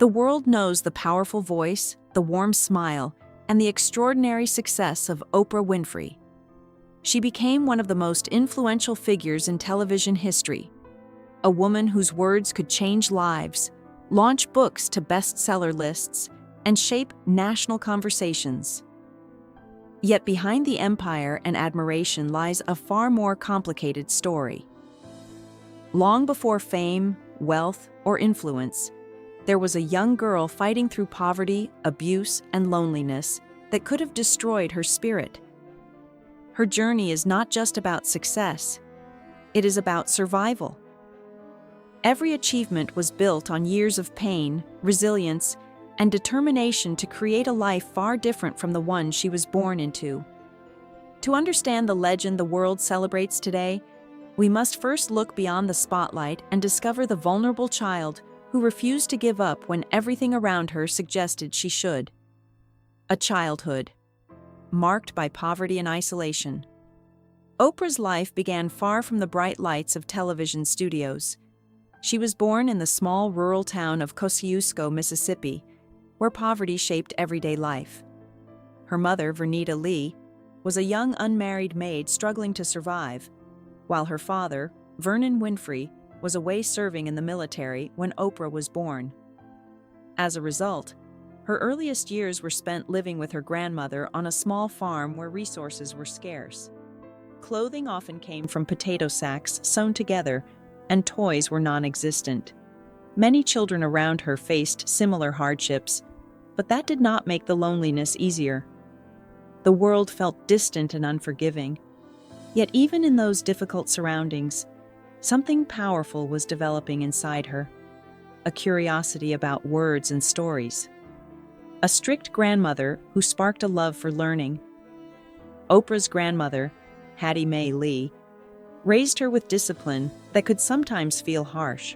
The world knows the powerful voice, the warm smile, and the extraordinary success of Oprah Winfrey. She became one of the most influential figures in television history, a woman whose words could change lives, launch books to bestseller lists, and shape national conversations. Yet behind the empire and admiration lies a far more complicated story. Long before fame, wealth, or influence, there was a young girl fighting through poverty, abuse, and loneliness that could have destroyed her spirit. Her journey is not just about success, it is about survival. Every achievement was built on years of pain, resilience, and determination to create a life far different from the one she was born into. To understand the legend the world celebrates today, we must first look beyond the spotlight and discover the vulnerable child who refused to give up when everything around her suggested she should. A childhood marked by poverty and isolation. Oprah's life began far from the bright lights of television studios. She was born in the small rural town of Kosciuszko, Mississippi, where poverty shaped everyday life. Her mother, Vernita Lee, was a young unmarried maid struggling to survive, while her father, Vernon Winfrey, was away serving in the military when Oprah was born. As a result, her earliest years were spent living with her grandmother on a small farm where resources were scarce. Clothing often came from potato sacks sewn together, and toys were non-existent. Many children around her faced similar hardships, but that did not make the loneliness easier. The world felt distant and unforgiving. Yet even in those difficult surroundings, something powerful was developing inside her, a curiosity about words and stories. A strict grandmother who sparked a love for learning. Oprah's grandmother, Hattie Mae Lee, raised her with discipline that could sometimes feel harsh.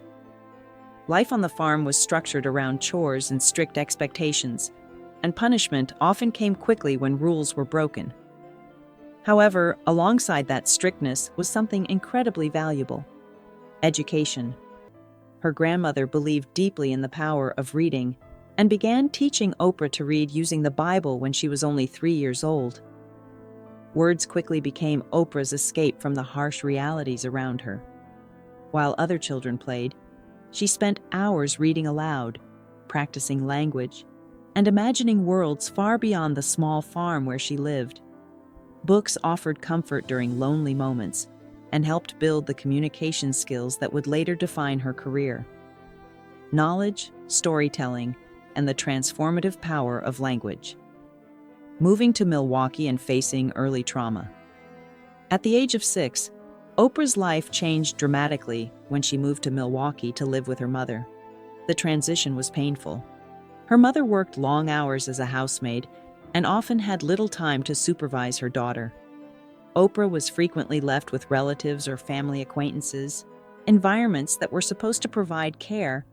Life on the farm was structured around chores and strict expectations, and punishment often came quickly when rules were broken. However, alongside that strictness was something incredibly valuable: education. Her grandmother believed deeply in the power of reading and began teaching Oprah to read using the Bible when she was only 3 years old. Words quickly became Oprah's escape from the harsh realities around her. While other children played, she spent hours reading aloud, practicing language, and imagining worlds far beyond the small farm where she lived. Books offered comfort during lonely moments and helped build the communication skills that would later define her career. Knowledge, storytelling, and the transformative power of language. Moving to Milwaukee and facing early trauma. At the age of 6, Oprah's life changed dramatically when she moved to Milwaukee to live with her mother. The transition was painful. Her mother worked long hours as a housemaid and often had little time to supervise her daughter. Oprah was frequently left with relatives or family acquaintances, environments that were supposed to provide care,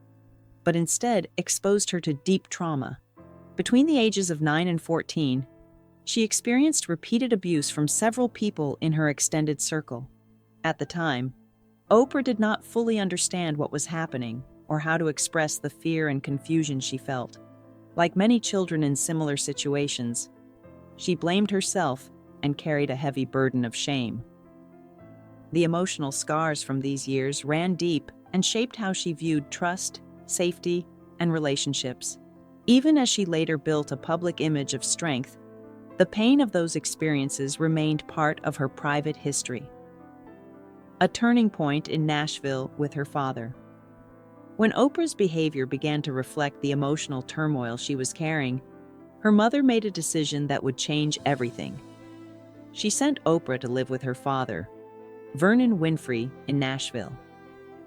but instead exposed her to deep trauma. Between the ages of 9 and 14, she experienced repeated abuse from several people in her extended circle. At the time, Oprah did not fully understand what was happening or how to express the fear and confusion she felt. Like many children in similar situations, she blamed herself and carried a heavy burden of shame. The emotional scars from these years ran deep and shaped how she viewed trust, safety, and relationships. Even as she later built a public image of strength, the pain of those experiences remained part of her private history. A turning point in Nashville with her father. When Oprah's behavior began to reflect the emotional turmoil she was carrying, her mother made a decision that would change everything. She sent Oprah to live with her father, Vernon Winfrey, in Nashville.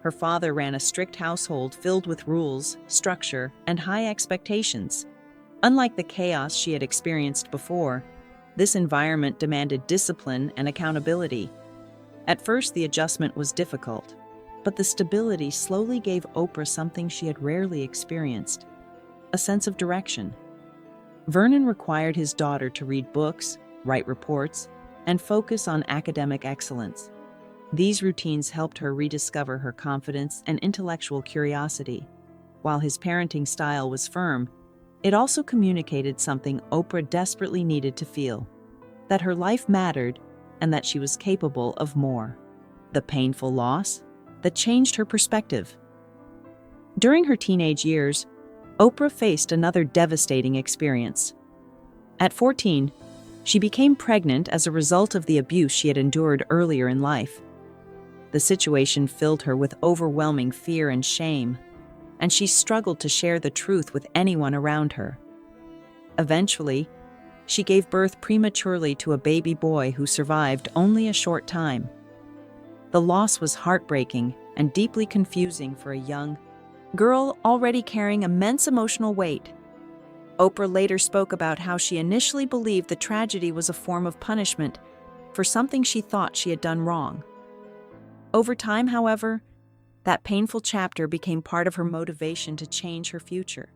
Her father ran a strict household filled with rules, structure, and high expectations. Unlike the chaos she had experienced before, this environment demanded discipline and accountability. At first, the adjustment was difficult, but the stability slowly gave Oprah something she had rarely experienced: a sense of direction. Vernon required his daughter to read books, write reports, and focus on academic excellence. These routines helped her rediscover her confidence and intellectual curiosity, while his parenting style was firm, it also communicated something Oprah desperately needed to feel: that her life mattered and that she was capable of more. The painful loss that changed her perspective. During her teenage years, Oprah faced another devastating experience. At 14, she became pregnant as a result of the abuse she had endured earlier in life. The situation filled her with overwhelming fear and shame, and she struggled to share the truth with anyone around her. Eventually, she gave birth prematurely to a baby boy who survived only a short time. The loss was heartbreaking and deeply confusing for a young girl already carrying immense emotional weight. Oprah later spoke about how she initially believed the tragedy was a form of punishment for something she thought she had done wrong. Over time, however, that painful chapter became part of her motivation to change her future.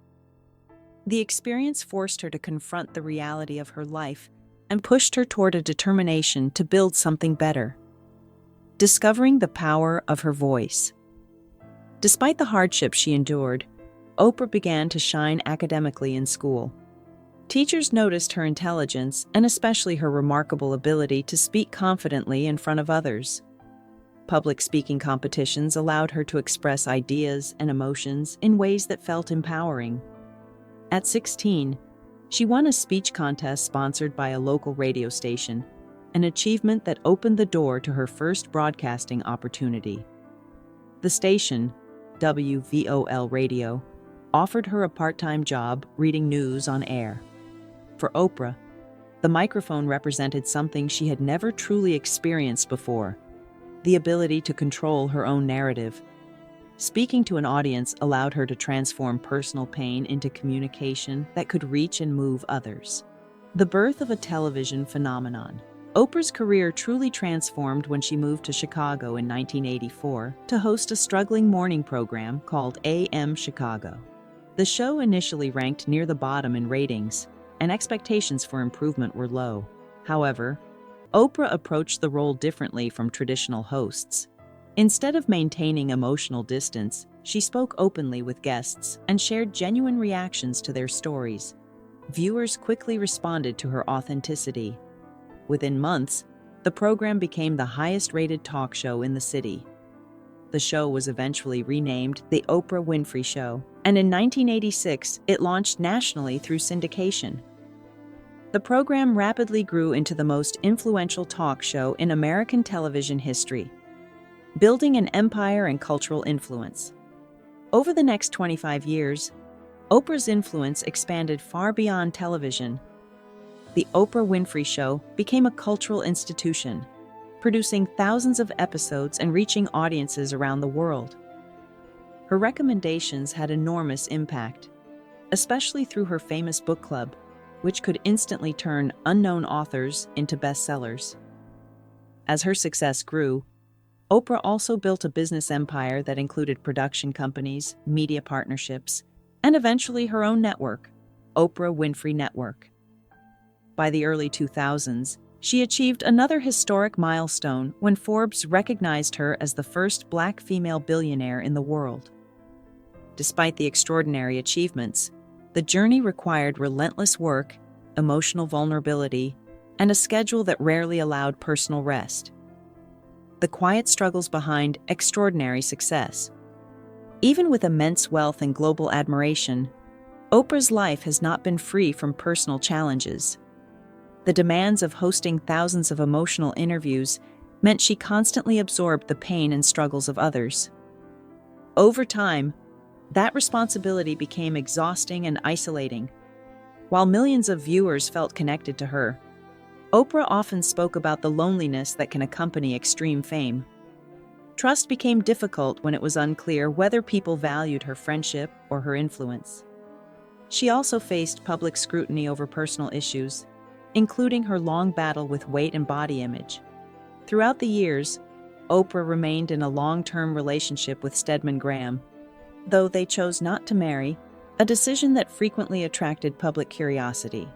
The experience forced her to confront the reality of her life and pushed her toward a determination to build something better. Discovering the power of her voice. Despite the hardships she endured, Oprah began to shine academically in school. Teachers noticed her intelligence and especially her remarkable ability to speak confidently in front of others. Public speaking competitions allowed her to express ideas and emotions in ways that felt empowering. At 16, she won a speech contest sponsored by a local radio station, an achievement that opened the door to her first broadcasting opportunity. The station, WVOL Radio, offered her a part-time job reading news on air. For Oprah, the microphone represented something she had never truly experienced before: the ability to control her own narrative. Speaking to an audience allowed her to transform personal pain into communication that could reach and move others. The birth of a television phenomenon. Oprah's career truly transformed when she moved to Chicago in 1984 to host a struggling morning program called AM Chicago. The show initially ranked near the bottom in ratings, and expectations for improvement were low. However, Oprah approached the role differently from traditional hosts. Instead of maintaining emotional distance, she spoke openly with guests and shared genuine reactions to their stories. Viewers quickly responded to her authenticity. Within months, the program became the highest-rated talk show in the city. The show was eventually renamed The Oprah Winfrey Show, and in 1986, it launched nationally through syndication. The program rapidly grew into the most influential talk show in American television history, building an empire and cultural influence. Over the next 25 years, Oprah's influence expanded far beyond television. The Oprah Winfrey Show became a cultural institution, producing thousands of episodes and reaching audiences around the world. Her recommendations had enormous impact, especially through her famous book club, which could instantly turn unknown authors into bestsellers. As her success grew, Oprah also built a business empire that included production companies, media partnerships, and eventually her own network, Oprah Winfrey Network. By the early 2000s, she achieved another historic milestone when Forbes recognized her as the first Black female billionaire in the world. Despite the extraordinary achievements, the journey required relentless work, emotional vulnerability, and a schedule that rarely allowed personal rest. The quiet struggles behind extraordinary success. Even with immense wealth and global admiration, Oprah's life has not been free from personal challenges. The demands of hosting thousands of emotional interviews meant she constantly absorbed the pain and struggles of others. Over time, that responsibility became exhausting and isolating. While millions of viewers felt connected to her, Oprah often spoke about the loneliness that can accompany extreme fame. Trust became difficult when it was unclear whether people valued her friendship or her influence. She also faced public scrutiny over personal issues, including her long battle with weight and body image. Throughout the years, Oprah remained in a long-term relationship with Stedman Graham, though they chose not to marry, a decision that frequently attracted public curiosity.